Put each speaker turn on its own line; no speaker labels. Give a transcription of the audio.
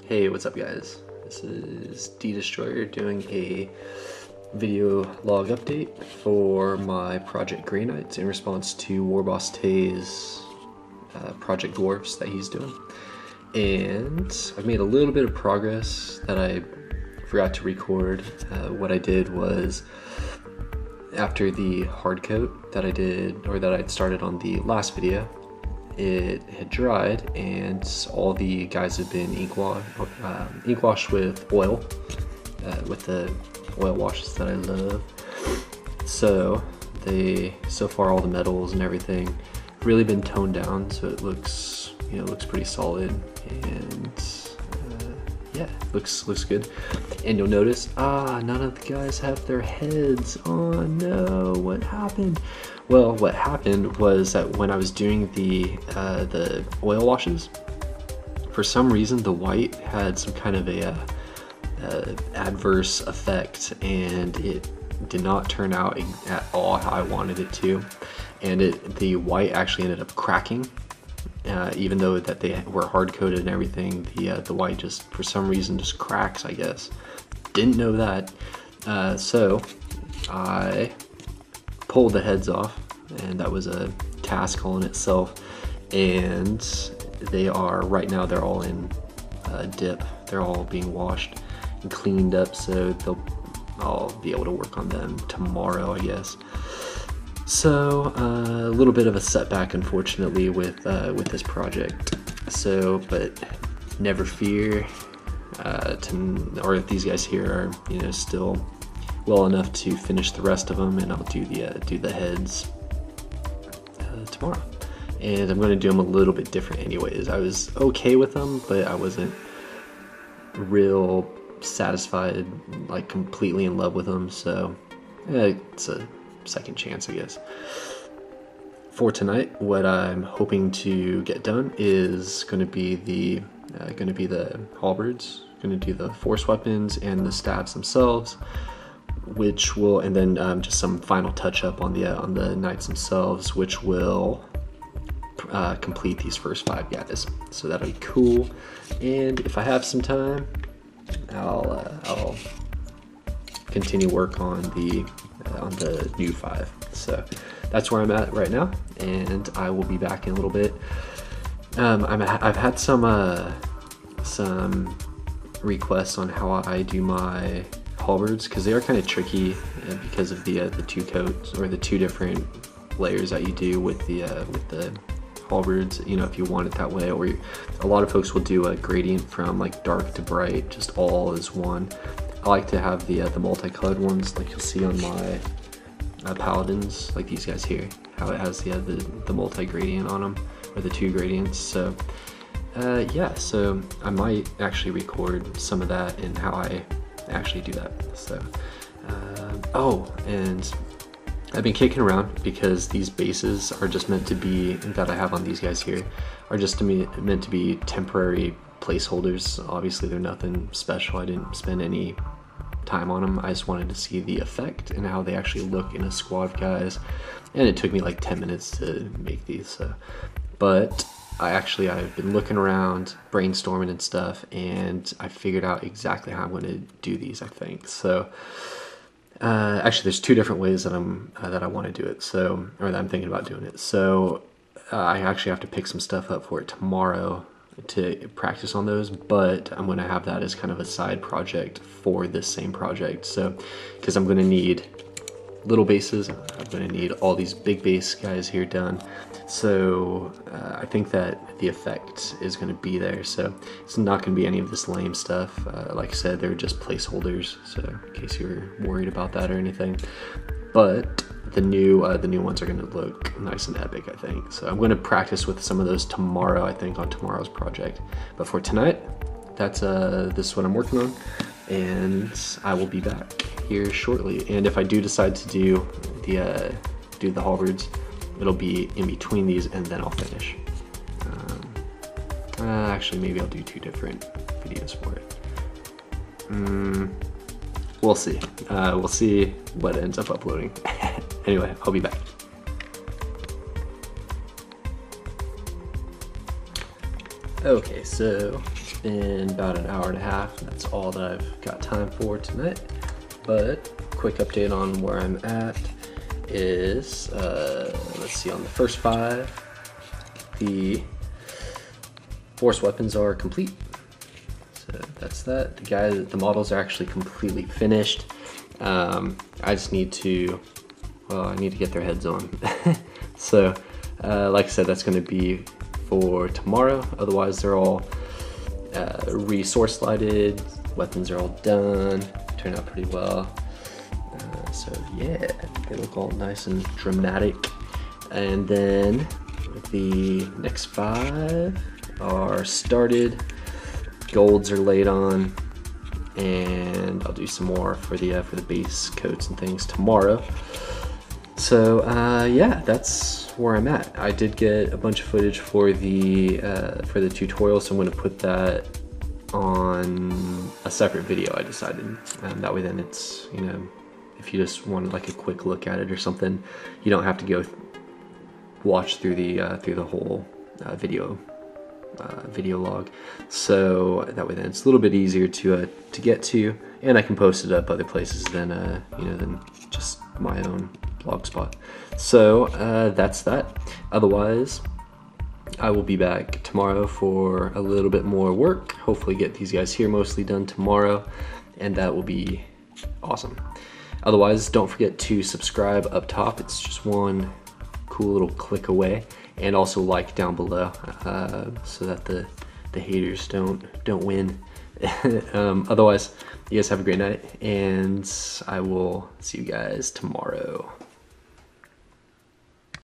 Hey, what's up guys? This is D-Destroyer doing a video log update for my Project Grey Knights in response to Warboss Tay's Project Dwarfs that he's doing. And I've made a little bit of progress that I forgot to record. What I did was, after the hard coat that I did, or that I'd started on the last video, it had dried and all the guys had been ink washed with oil, with the oil washes that I love. So far all the metals and everything really been toned down, so it looks, looks pretty solid, and yeah, looks good. And you'll notice, none of the guys have their heads. Oh no, what happened? Well, what happened was that when I was doing the oil washes, for some reason the white had some kind of a adverse effect, and it did not turn out at all how I wanted it to, and the white actually ended up cracking. Even though that they were hard coated and everything, the white just for some reason just cracks, I guess. Didn't know that, so I pulled the heads off, and that was a task all in itself. And they are right now, they're all in dip. They're all being washed and cleaned up, so I'll be able to work on them tomorrow, I guess. So a little bit of a setback, unfortunately, with this project. So, but never fear. Or these guys here are, still well enough to finish the rest of them, and I'll do the heads tomorrow. And I'm going to do them a little bit different, anyways. I was okay with them, but I wasn't real satisfied, like completely in love with them. So it's a second chance, I guess. For tonight, what I'm hoping to get done is going to be the halberds. Going to do the force weapons and the stabs themselves, which will, and then just some final touch up on the knights themselves, which will complete these first 5 guys. So that'll be cool. And if I have some time, I'll continue work on the new 5. So that's where I'm at right now, and I will be back in a little bit. I've had some requests on how I do my halberds, because they are kind of tricky because of the 2 coats, or the 2 different layers that you do with the halberds. If you want it that way, or a lot of folks will do a gradient from like dark to bright, just all as one. I like to have the multicolored ones, like you'll see on my paladins, like these guys here, how it has the multi gradient on them, or the 2 gradients. So yeah, so I might actually record some of that and how I actually do that. So oh, and I've been kicking around because these bases are just meant to be, that I have on these guys here, are just meant to be temporary placeholders. Obviously they're nothing special. I didn't spend any time on them. I just wanted to see the effect and how they actually look in a squad of guys, and it took me like 10 minutes to make these. So, but I've been looking around, brainstorming and stuff, and I figured out exactly how I'm going to do these, I think. So actually there's 2 different ways that I want to do it, so, or that I'm thinking about doing it. So I actually have to pick some stuff up for it tomorrow to practice on those, but I'm going to have that as kind of a side project for this same project. So, because I'm going to need little bases, I'm going to need all these big base guys here done. So I think that the effect is going to be there. So it's not going to be any of this lame stuff. Like I said, they're just placeholders, so in case you were worried about that or anything. But the new ones are going to look nice and epic, I think. So I'm going to practice with some of those tomorrow, I think, on tomorrow's project. But for tonight, that's this is what I'm working on, and I will be back here shortly. And if I do decide to do the halberds, it'll be in between these, and then I'll finish. Actually, maybe I'll do 2 different videos for it. We'll see. We'll see what ends up uploading. Anyway, I'll be back. Okay, so it's been about an hour and a half. That's all that I've got time for tonight. But quick update on where I'm at is, let's see, on the first 5, the force weapons are complete. So that's that. The models are actually completely finished. I just need to, well, I need to get their heads on. So, like I said, that's going to be for tomorrow. Otherwise, they're all resource lighted. Weapons are all done. Turned out pretty well. So yeah, they look all nice and dramatic. And then the next 5 are started. Golds are laid on, and I'll do some more for the base coats and things tomorrow. So yeah, that's where I'm at. I did get a bunch of footage for the tutorial, so I'm going to put that on a separate video. I decided, and that way then it's, you know, if you just want like a quick look at it or something, you don't have to go watch through the whole video log. So that way then it's a little bit easier to get to, and I can post it up other places than you know, than just my own blog spot. So that's that. Otherwise, I will be back tomorrow for a little bit more work. Hopefully get these guys here mostly done tomorrow, and that will be awesome. Otherwise, don't forget to subscribe up top. It's just one cool little click away, and also like down below, so that the haters don't win. Otherwise, you guys have a great night, and I will see you guys tomorrow.